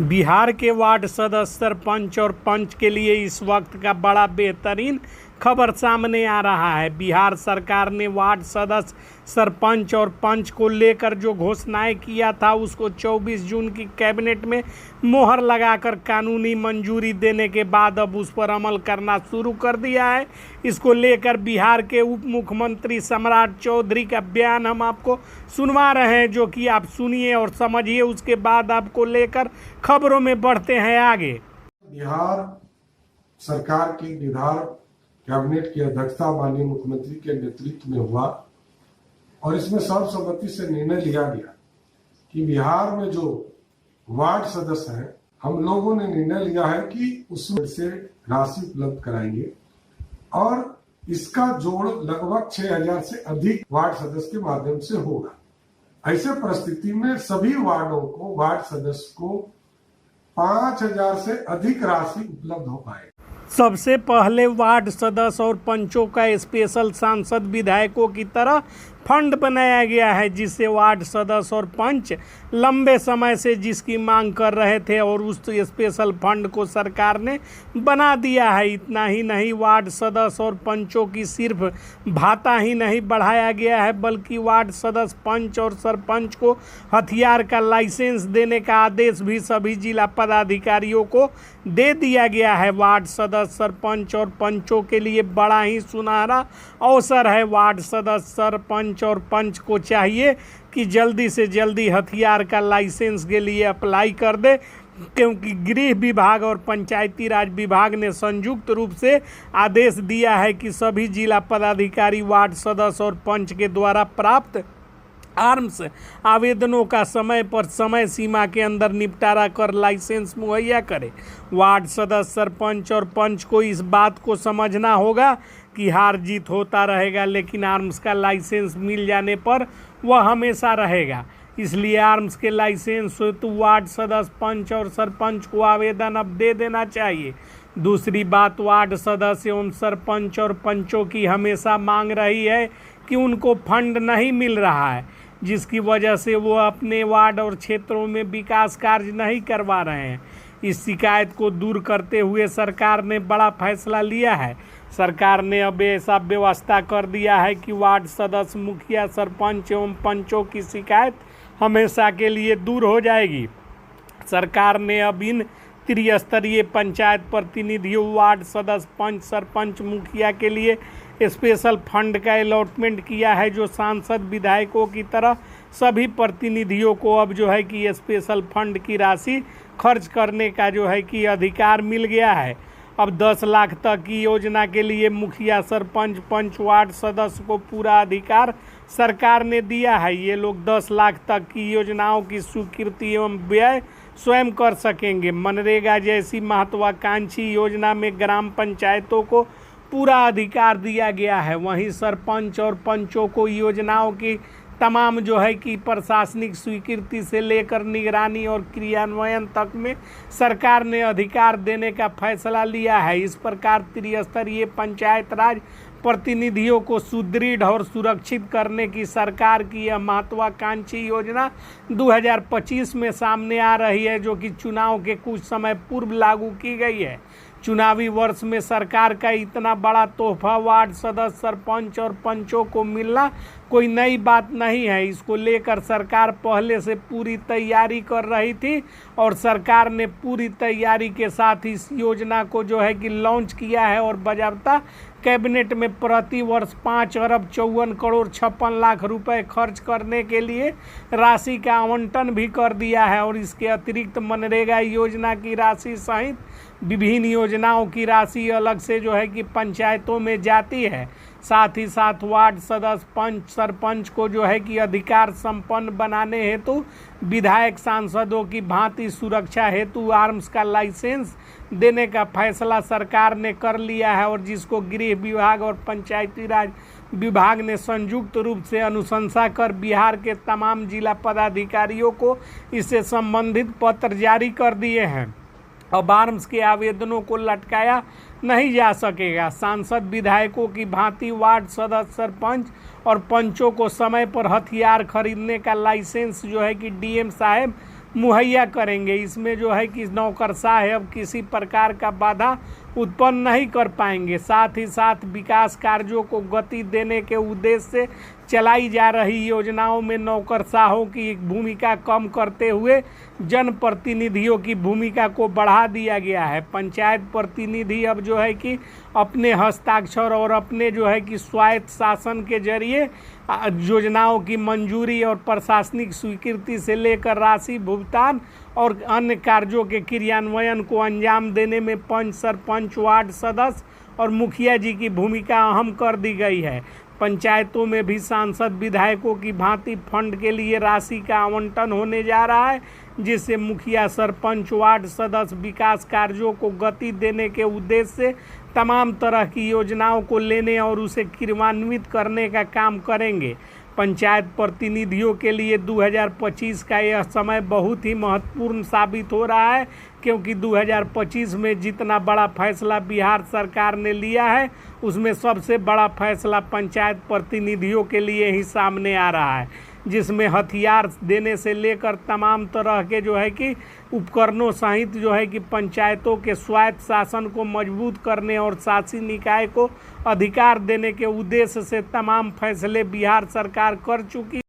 बिहार के वार्ड सदस्य, सरपंच और पंच के लिए इस वक्त का बड़ा बेहतरीन खबर सामने आ रहा है। बिहार सरकार ने वार्ड सदस्य, सरपंच और पंच को लेकर जो घोषणाएं किया था उसको 24 जून की कैबिनेट में मोहर लगाकर कानूनी मंजूरी देने के बाद अब उस पर अमल करना शुरू कर दिया है। इसको लेकर बिहार के उप मुख्यमंत्री सम्राट चौधरी का बयान हम आपको सुनवा रहे हैं, जो कि आप सुनिए और समझिए। उसके बाद आपको लेकर खबरों में बढ़ते हैं आगे। बिहार सरकार की बिहार कैबिनेट की अध्यक्षता माननीय मुख्यमंत्री के नेतृत्व में हुआ और इसमें सर्वसम्मति से निर्णय लिया गया कि बिहार में जो वार्ड सदस्य हैं, हम लोगों ने निर्णय लिया है कि उसमें से राशि उपलब्ध कराएंगे और इसका जोड़ लगभग 6000 से अधिक वार्ड सदस्य के माध्यम से होगा। ऐसे परिस्थिति में सभी वार्डों को, वार्ड सदस्य को 5000 से अधिक राशि उपलब्ध हो पाएगी। सबसे पहले वार्ड सदस्य और पंचों का स्पेशल सांसद विधायकों की तरह फंड बनाया गया है, जिससे वार्ड सदस्य और पंच लंबे समय से जिसकी मांग कर रहे थे और उस स्पेशल फंड को सरकार ने बना दिया है। इतना ही नहीं, वार्ड सदस्य और पंचों की सिर्फ भाता ही नहीं बढ़ाया गया है, बल्कि वार्ड सदस्य, पंच और सरपंच को हथियार का लाइसेंस देने का आदेश भी सभी जिला पदाधिकारियों को दे दिया गया है। वार्ड सदस्य, सरपंच और पंचों के लिए बड़ा ही सुनहरा अवसर है। वार्ड सदस्य, सरपंच और पंच को चाहिए कि जल्दी से जल्दी हथियार का लाइसेंस के लिए अप्लाई कर दे, क्योंकि गृह विभाग और पंचायती राज विभाग ने संयुक्त रूप से आदेश दिया है कि सभी जिला पदाधिकारी वार्ड सदस्य और पंच के द्वारा प्राप्त आर्म्स आवेदनों का समय पर समय सीमा के अंदर निपटारा कर लाइसेंस मुहैया करे। वार्ड सदस्य, सरपंच और पंच को इस बात को समझना होगा कि हार जीत होता रहेगा, लेकिन आर्म्स का लाइसेंस मिल जाने पर वह हमेशा रहेगा। इसलिए आर्म्स के लाइसेंस हेतु वार्ड सदस्य, पंच और सरपंच को आवेदन अब दे देना चाहिए। दूसरी बात, वार्ड सदस्य एवं सरपंच और पंचों की हमेशा मांग रही है कि उनको फंड नहीं मिल रहा है, जिसकी वजह से वो अपने वार्ड और क्षेत्रों में विकास कार्य नहीं करवा रहे हैं। इस शिकायत को दूर करते हुए सरकार ने बड़ा फैसला लिया है। सरकार ने अब ऐसा व्यवस्था कर दिया है कि वार्ड सदस्य, मुखिया, सरपंच एवं पंचों की शिकायत हमेशा के लिए दूर हो जाएगी। सरकार ने अब इन त्रिस्तरीय पंचायत प्रतिनिधियों, वार्ड सदस्य, पंच, सरपंच, मुखिया के लिए स्पेशल फंड का अलॉटमेंट किया है, जो सांसद, विधायकों की तरह सभी प्रतिनिधियों को अब जो है कि स्पेशल फंड की राशि खर्च करने का जो है कि अधिकार मिल गया है। अब 10 लाख तक की योजना के लिए मुखिया, सरपंच, पंच, वार्ड सदस्य को पूरा अधिकार सरकार ने दिया है। ये लोग 10 लाख तक की योजनाओं की स्वीकृति एवं व्यय स्वयं कर सकेंगे। मनरेगा जैसी महत्वाकांक्षी योजना में ग्राम पंचायतों को पूरा अधिकार दिया गया है। वहीं सरपंच और पंचों को योजनाओं की तमाम जो है कि प्रशासनिक स्वीकृति से लेकर निगरानी और क्रियान्वयन तक में सरकार ने अधिकार देने का फैसला लिया है। इस प्रकार त्रिस्तरीय पंचायत राज प्रतिनिधियों को सुदृढ़ और सुरक्षित करने की सरकार की यह महत्वाकांक्षी योजना 2025 में सामने आ रही है, जो कि चुनाव के कुछ समय पूर्व लागू की गई है। चुनावी वर्ष में सरकार का इतना बड़ा तोहफा वार्ड सदस्य, सरपंच और पंचों को मिलना कोई नई बात नहीं है। इसको लेकर सरकार पहले से पूरी तैयारी कर रही थी और सरकार ने पूरी तैयारी के साथ इस योजना को जो है कि लॉन्च किया है और बाकायदा कैबिनेट में प्रति वर्ष 5,54,56,00,000 रुपए खर्च करने के लिए राशि का आवंटन भी कर दिया है। और इसके अतिरिक्त मनरेगा योजना की राशि सहित विभिन्न योजनाओं की राशि अलग से जो है कि पंचायतों में जाती है। साथ ही साथ वार्ड सदस्य, पंच, सरपंच को जो है कि अधिकार संपन्न बनाने हेतु विधायक, सांसदों की भांति सुरक्षा हेतु आर्म्स का लाइसेंस देने का फैसला सरकार ने कर लिया है, और जिसको गृह विभाग और पंचायती राज विभाग ने संयुक्त रूप से अनुशंसा कर बिहार के तमाम जिला पदाधिकारियों को इससे संबंधित पत्र जारी कर दिए हैं। अब आर्म्स के आवेदनों को लटकाया नहीं जा सकेगा। सांसद, विधायकों की भांति वार्ड सदस्य, सरपंच और पंचों को समय पर हथियार खरीदने का लाइसेंस जो है कि डीएम साहब मुहैया करेंगे। इसमें जो है कि नौकरशाह अब किसी प्रकार का बाधा उत्पन्न नहीं कर पाएंगे। साथ ही साथ विकास कार्यों को गति देने के उद्देश्य से चलाई जा रही योजनाओं में नौकरशाहों की भूमिका कम करते हुए जनप्रतिनिधियों की भूमिका को बढ़ा दिया गया है। पंचायत प्रतिनिधि अब जो है कि अपने हस्ताक्षर और अपने जो है कि स्वायत्त शासन के जरिए योजनाओं की मंजूरी और प्रशासनिक स्वीकृति से लेकर राशि भुगतान और अन्य कार्यों के क्रियान्वयन को अंजाम देने में पंच, सरपंच, वार्ड सदस्य और मुखिया जी की भूमिका अहम कर दी गई है। पंचायतों में भी सांसद विधायकों की भांति फंड के लिए राशि का आवंटन होने जा रहा है, जिससे मुखिया, सरपंच, वार्ड सदस्य विकास कार्यों को गति देने के उद्देश्य से तमाम तरह की योजनाओं को लेने और उसे क्रियान्वित करने का काम करेंगे। पंचायत प्रतिनिधियों के लिए 2025 का यह समय बहुत ही महत्वपूर्ण साबित हो रहा है, क्योंकि 2025 में जितना बड़ा फैसला बिहार सरकार ने लिया है उसमें सबसे बड़ा फैसला पंचायत प्रतिनिधियों के लिए ही सामने आ रहा है, जिसमें हथियार देने से लेकर तमाम तरह के जो है कि उपकरणों सहित जो है कि पंचायतों के स्वायत्त शासन को मजबूत करने और शासी निकाय को अधिकार देने के उद्देश्य से तमाम फैसले बिहार सरकार कर चुकी